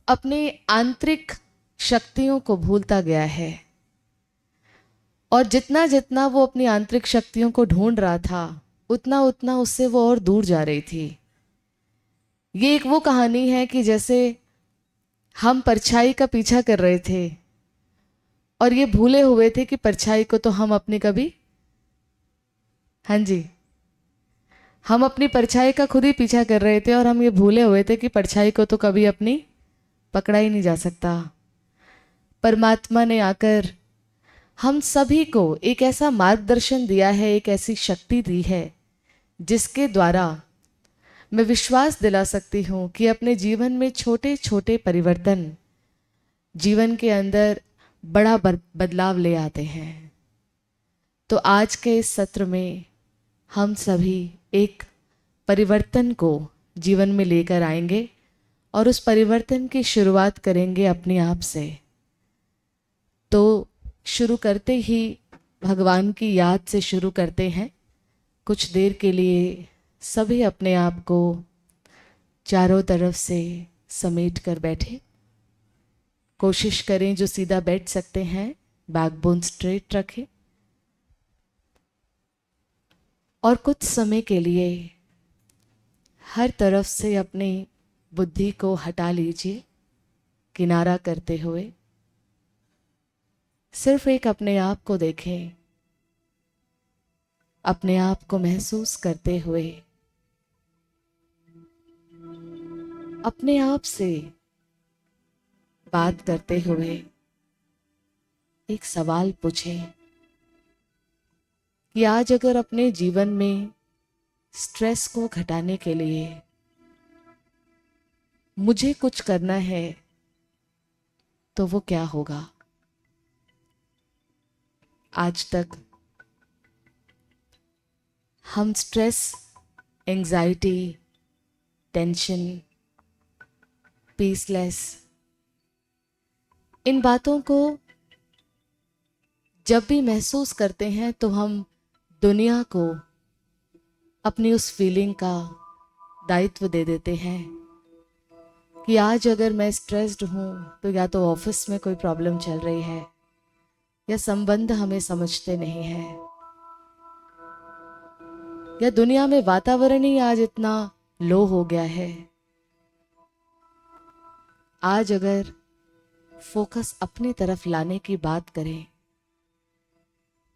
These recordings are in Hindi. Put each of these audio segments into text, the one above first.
अपने आंतरिक शक्तियों को भूलता गया है, और जितना जितना वो अपनी आंतरिक शक्तियों को ढूंढ रहा था उतना उतना उससे वो और दूर जा रही थी। ये एक वो कहानी है कि जैसे हम परछाई का पीछा कर रहे थे और ये भूले हुए थे कि परछाई को तो हम अपनी कभी, हाँ जी, हम अपनी परछाई का खुद ही पीछा कर रहे थे और हम ये भूले हुए थे कि परछाई को तो कभी अपनी पकड़ा ही नहीं जा सकता। परमात्मा ने आकर हम सभी को एक ऐसा मार्गदर्शन दिया है, एक ऐसी शक्ति दी है जिसके द्वारा मैं विश्वास दिला सकती हूँ कि अपने जीवन में छोटे छोटे परिवर्तन जीवन के अंदर बड़ा बदलाव ले आते हैं। तो आज के इस सत्र में हम सभी एक परिवर्तन को जीवन में लेकर आएंगे और उस परिवर्तन की शुरुआत करेंगे अपने आप से। तो शुरू करते ही भगवान की याद से शुरू करते हैं। कुछ देर के लिए सभी अपने आप को चारों तरफ से समेट कर बैठे। कोशिश करें जो सीधा बैठ सकते हैं बैकबोन स्ट्रेट रखें और कुछ समय के लिए हर तरफ से अपनी बुद्धि को हटा लीजिए, किनारा करते हुए सिर्फ एक अपने आप को देखें, अपने आप को महसूस करते हुए अपने आप से बात करते हुए एक सवाल पूछें कि आज अगर अपने जीवन में स्ट्रेस को घटाने के लिए मुझे कुछ करना है तो वो क्या होगा। आज तक हम स्ट्रेस, एंजाइटी, टेंशन, पीसलेस, इन बातों को जब भी महसूस करते हैं तो हम दुनिया को अपनी उस फीलिंग का दायित्व दे देते हैं कि आज अगर मैं स्ट्रेस्ड हूँ तो या तो ऑफिस में कोई प्रॉब्लम चल रही है या संबंध हमें समझते नहीं हैं या दुनिया में वातावरण ही आज इतना लो हो गया है। आज अगर फोकस अपनी तरफ लाने की बात करें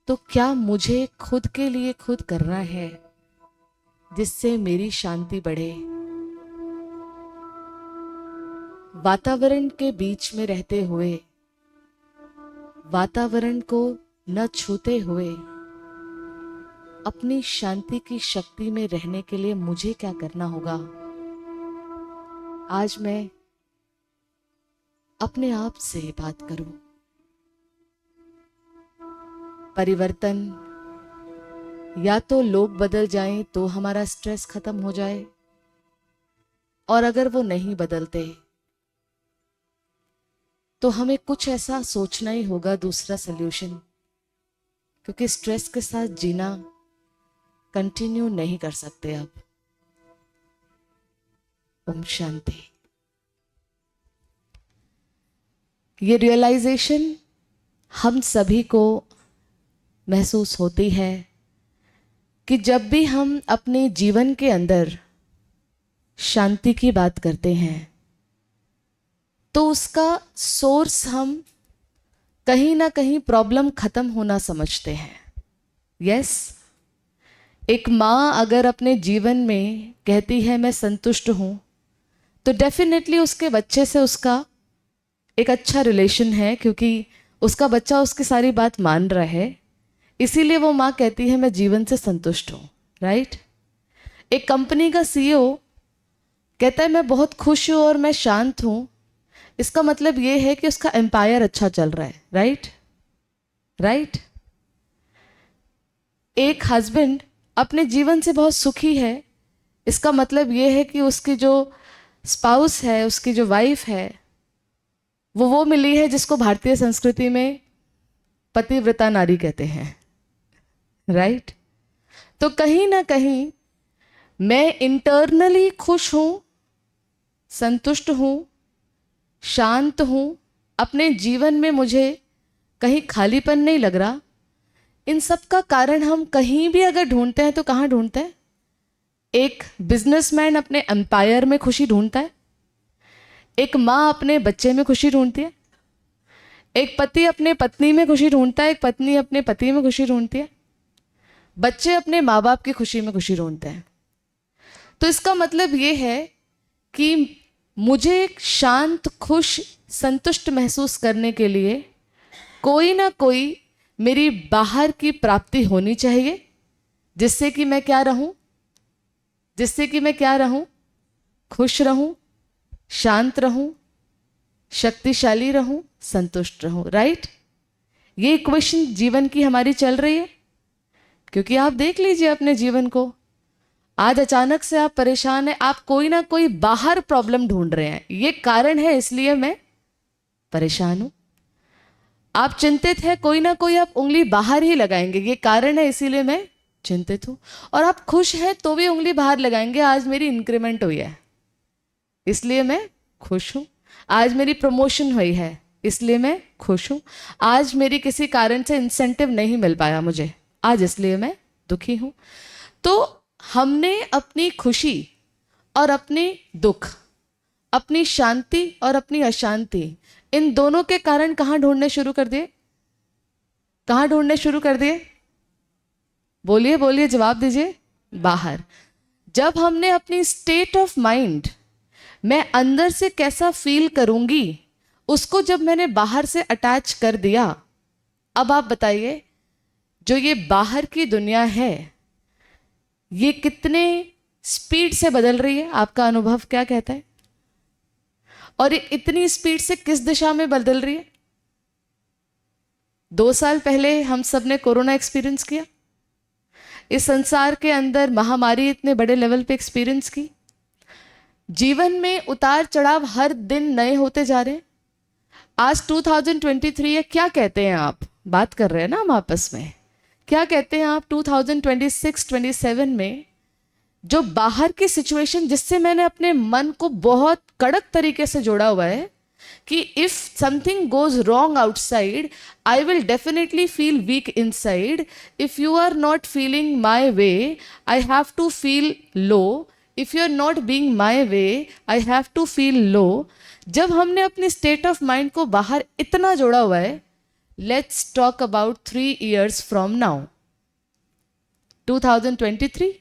तो क्या मुझे खुद के लिए खुद करना है जिससे मेरी शांति बढ़े। वातावरण के बीच में रहते हुए, वातावरण को न छूते हुए अपनी शांति की शक्ति में रहने के लिए मुझे क्या करना होगा। आज मैं अपने आप से बात करूं। परिवर्तन या तो लोग बदल जाएं तो हमारा स्ट्रेस खत्म हो जाए, और अगर वो नहीं बदलते तो हमें कुछ ऐसा सोचना ही होगा, दूसरा सल्यूशन, क्योंकि स्ट्रेस के साथ जीना कंटिन्यू नहीं कर सकते अब। ओम शांति। ये रियलाइजेशन हम सभी को महसूस होती है कि जब भी हम अपने जीवन के अंदर शांति की बात करते हैं तो उसका सोर्स हम कहीं ना कहीं प्रॉब्लम खत्म होना समझते हैं। यस, एक माँ अगर अपने जीवन में कहती है मैं संतुष्ट हूँ तो डेफिनेटली उसके बच्चे से उसका एक अच्छा रिलेशन है, क्योंकि उसका बच्चा उसकी सारी बात मान रहा है, इसीलिए वो माँ कहती है मैं जीवन से संतुष्ट हूँ। राइट। एक कंपनी का सीईओ कहता है मैं बहुत खुश हूँ और मैं शांत हूँ, इसका मतलब ये है कि उसका एम्पायर अच्छा चल रहा है। Right right. एक हस्बैंड अपने जीवन से बहुत सुखी है, इसका मतलब ये है कि उसकी जो स्पाउस है, उसकी जो वाइफ है, वो मिली है जिसको भारतीय संस्कृति में पतिव्रता नारी कहते हैं। राइट। तो कहीं ना कहीं मैं इंटरनली खुश हूं, संतुष्ट हूं, शांत हूँ, अपने जीवन में मुझे कहीं खालीपन नहीं लग रहा, इन सब का कारण हम कहीं भी अगर ढूंढते हैं तो कहाँ ढूंढते हैं? एक बिजनेसमैन अपने एम्पायर में खुशी ढूंढता है, एक माँ अपने बच्चे में खुशी ढूंढती है, एक पति अपने पत्नी में खुशी ढूंढता है, एक पत्नी अपने पति में खुशी ढूंढती है, बच्चे अपने माँ बाप की खुशी में खुशी ढूंढते हैं। तो इसका मतलब ये है कि मुझे एक शांत, खुश, संतुष्ट महसूस करने के लिए कोई ना कोई मेरी बाहर की प्राप्ति होनी चाहिए, जिससे कि मैं क्या रहूं? जिससे कि मैं क्या रहूं? खुश रहूं, शांत रहूं, शक्तिशाली रहूं, संतुष्ट रहूं। राइट? ये इक्वेशन जीवन की हमारी चल रही है। क्योंकि आप देख लीजिए अपने जीवन को, आज अचानक से आप परेशान हैं, आप कोई ना कोई बाहर प्रॉब्लम ढूंढ रहे हैं, ये कारण है इसलिए मैं परेशान हूं। आप चिंतित हैं, कोई ना कोई आप उंगली बाहर ही लगाएंगे, ये कारण है इसीलिए मैं चिंतित हूं। और आप खुश हैं तो भी उंगली बाहर लगाएंगे, आज मेरी इंक्रीमेंट हुई है इसलिए मैं खुश हूं, आज मेरी प्रमोशन हुई है इसलिए मैं खुश हूं, आज मेरी किसी कारण से इंसेंटिव नहीं मिल पाया मुझे, आज इसलिए मैं दुखी हूं। तो हमने अपनी खुशी और अपनी दुख, अपनी शांति और अपनी अशांति, इन दोनों के कारण कहाँ ढूंढने शुरू कर दिए? कहाँ ढूंढने शुरू कर दिए? बोलिए बोलिए, जवाब दीजिए। बाहर। जब हमने अपनी स्टेट ऑफ माइंड, मैं अंदर से कैसा फील करूंगी, उसको जब मैंने बाहर से अटैच कर दिया, अब आप बताइए जो ये बाहर की दुनिया है ये कितने स्पीड से बदल रही है? आपका अनुभव क्या कहता है? और ये इतनी स्पीड से किस दिशा में बदल रही है? 2 साल पहले हम सब ने कोरोना एक्सपीरियंस किया, इस संसार के अंदर महामारी इतने बड़े लेवल पे एक्सपीरियंस की, जीवन में उतार चढ़ाव हर दिन नए होते जा रहे हैं। आज 2023 है, क्या कहते हैं आप? बात कर रहे हैं ना हम आपस में, क्या कहते हैं आप 2026-27 में जो बाहर की सिचुएशन जिससे मैंने अपने मन को बहुत कड़क तरीके से जोड़ा हुआ है कि if something goes wrong outside I will definitely feel weak inside, if you are not feeling my way I have to feel low, if you are not being my way I have to feel low. जब हमने अपनी स्टेट ऑफ माइंड को बाहर इतना जोड़ा हुआ है, let's talk about 3 years from now, 2023,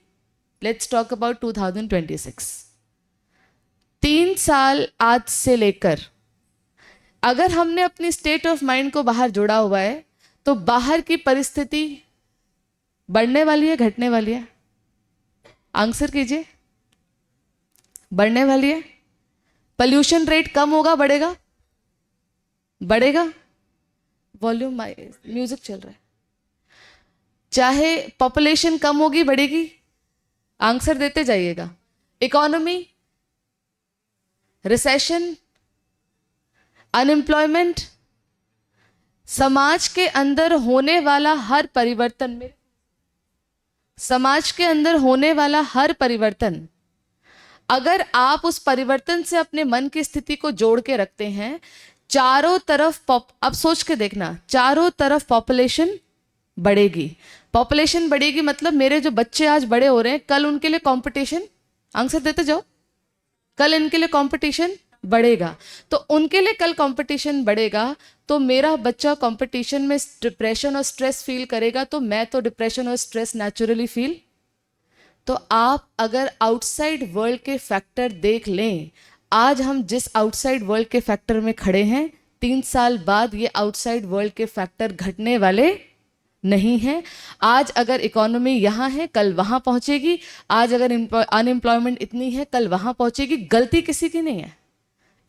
let's talk about 2026। 3 साल आज से लेकर अगर हमने अपनी स्टेट ऑफ माइंड को बाहर जोड़ा हुआ है तो बाहर की परिस्थिति बढ़ने वाली है, घटने वाली है? आंसर कीजिए। बढ़ने वाली है। पोल्यूशन रेट कम होगा, बढ़ेगा? बढ़ेगा। वॉल्यूम म्यूजिक चल रहा है। चाहे पॉपुलेशन कम होगी, बढ़ेगी? आंसर देते जाइएगा। इकोनॉमी, रिसेशन, अनएम्प्लॉयमेंट, समाज के अंदर होने वाला हर परिवर्तन में, समाज के अंदर होने वाला हर परिवर्तन, अगर आप उस परिवर्तन से अपने मन की स्थिति को जोड़ के रखते हैं, चारों तरफ अब सोच के देखना, चारों तरफ पॉपुलेशन बढ़ेगी। पॉपुलेशन बढ़ेगी मतलब मेरे जो बच्चे आज बड़े हो रहे हैं, कल उनके लिए कंपटीशन, आंसर देते जाओ, कल इनके लिए कंपटीशन बढ़ेगा। तो उनके लिए कल कंपटीशन बढ़ेगा तो मेरा बच्चा कंपटीशन में डिप्रेशन और स्ट्रेस फील करेगा, तो मैं तो डिप्रेशन और स्ट्रेस नेचुरली फील। तो आप अगर आउटसाइड वर्ल्ड के फैक्टर देख लें, आज हम जिस आउटसाइड वर्ल्ड के फैक्टर में खड़े हैं, 3 साल बाद ये आउटसाइड वर्ल्ड के फैक्टर घटने वाले नहीं है। आज अगर इकोनॉमी यहाँ है, कल वहाँ पहुँचेगी। आज अगर अनएम्प्लॉयमेंट इतनी है, कल वहाँ पहुँचेगी। गलती किसी की नहीं है,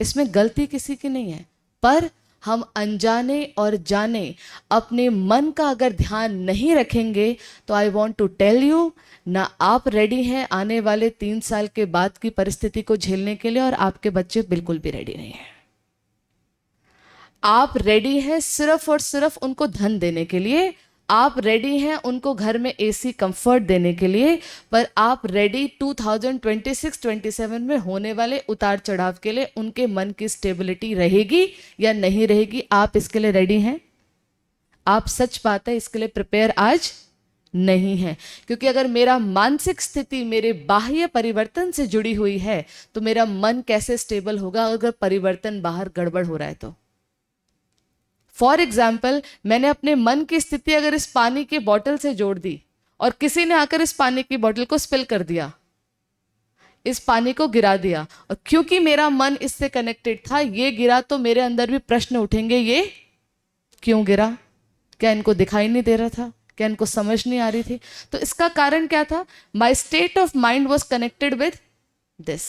इसमें गलती किसी की नहीं है, पर हम अनजाने और जाने अपने मन का अगर ध्यान नहीं रखेंगे तो I want to tell you, ना आप रेडी हैं आने वाले 3 साल के बाद की परिस्थिति को झेलने के लिए, और आपके बच्चे बिल्कुल भी रेडी नहीं हैं। आप रेडी हैं सिर्फ और सिर्फ उनको धन देने के लिए, आप रेडी हैं उनको घर में एसी कंफर्ट देने के लिए, पर आप रेडी 2026-27 में होने वाले उतार चढ़ाव के लिए, उनके मन की स्टेबिलिटी रहेगी या नहीं रहेगी, आप इसके लिए रेडी हैं? आप सच बात है इसके लिए प्रिपेयर आज नहीं है। क्योंकि अगर मेरा मानसिक स्थिति मेरे बाह्य परिवर्तन से जुड़ी हुई है तो मेरा मन कैसे स्टेबल होगा अगर परिवर्तन बाहर गड़बड़ हो रहा है तो। फॉर एग्जाम्पल, मैंने अपने मन की स्थिति अगर इस पानी की बोतल से जोड़ दी और किसी ने आकर इस पानी की बोतल को स्पिल कर दिया, इस पानी को गिरा दिया, और क्योंकि मेरा मन इससे कनेक्टेड था, ये गिरा, तो मेरे अंदर भी प्रश्न उठेंगे, ये क्यों गिरा? क्या इनको दिखाई नहीं दे रहा था? क्या इनको समझ नहीं आ रही थी? तो इसका कारण क्या था? My state of mind was connected with this.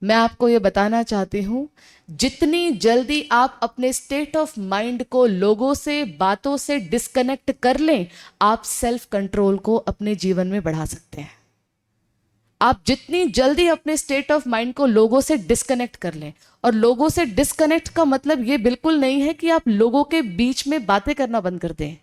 मैं आपको ये बताना चाहती हूं, जितनी जल्दी आप अपने स्टेट ऑफ माइंड को लोगों से, बातों से डिस्कनेक्ट कर लें, आप सेल्फ कंट्रोल को अपने जीवन में बढ़ा सकते हैं। आप जितनी जल्दी अपने स्टेट ऑफ माइंड को लोगों से डिस्कनेक्ट कर लें, और लोगों से डिस्कनेक्ट का मतलब ये बिल्कुल नहीं है कि आप लोगों के बीच में बातें करना बंद कर दें।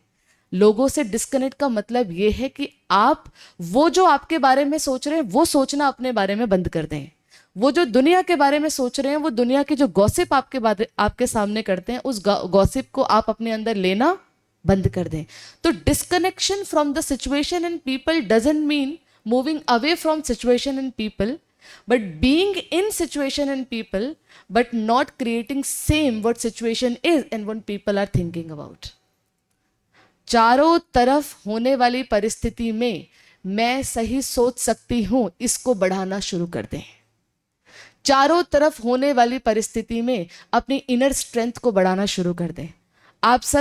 लोगों से डिस्कनेक्ट का मतलब ये है कि आप वो जो आपके बारे में सोच रहे हैं वो सोचना अपने बारे में बंद कर दें। वो जो दुनिया के बारे में सोच रहे हैं, वो दुनिया की जो गॉसिप आपके सामने करते हैं, उस गॉसिप को आप अपने अंदर लेना बंद कर दें। तो disconnection from the situation and people doesn't mean moving away from situation and people, but being in situation and people, but not creating same what situation is and what people are thinking about. चारों तरफ होने वाली परिस्थिति में मैं सही सोच सकती हूं, इसको बढ़ाना शुरू कर दें। चारों तरफ होने वाली परिस्थिति में अपनी इनर स्ट्रेंथ को बढ़ाना शुरू कर दें। आप सब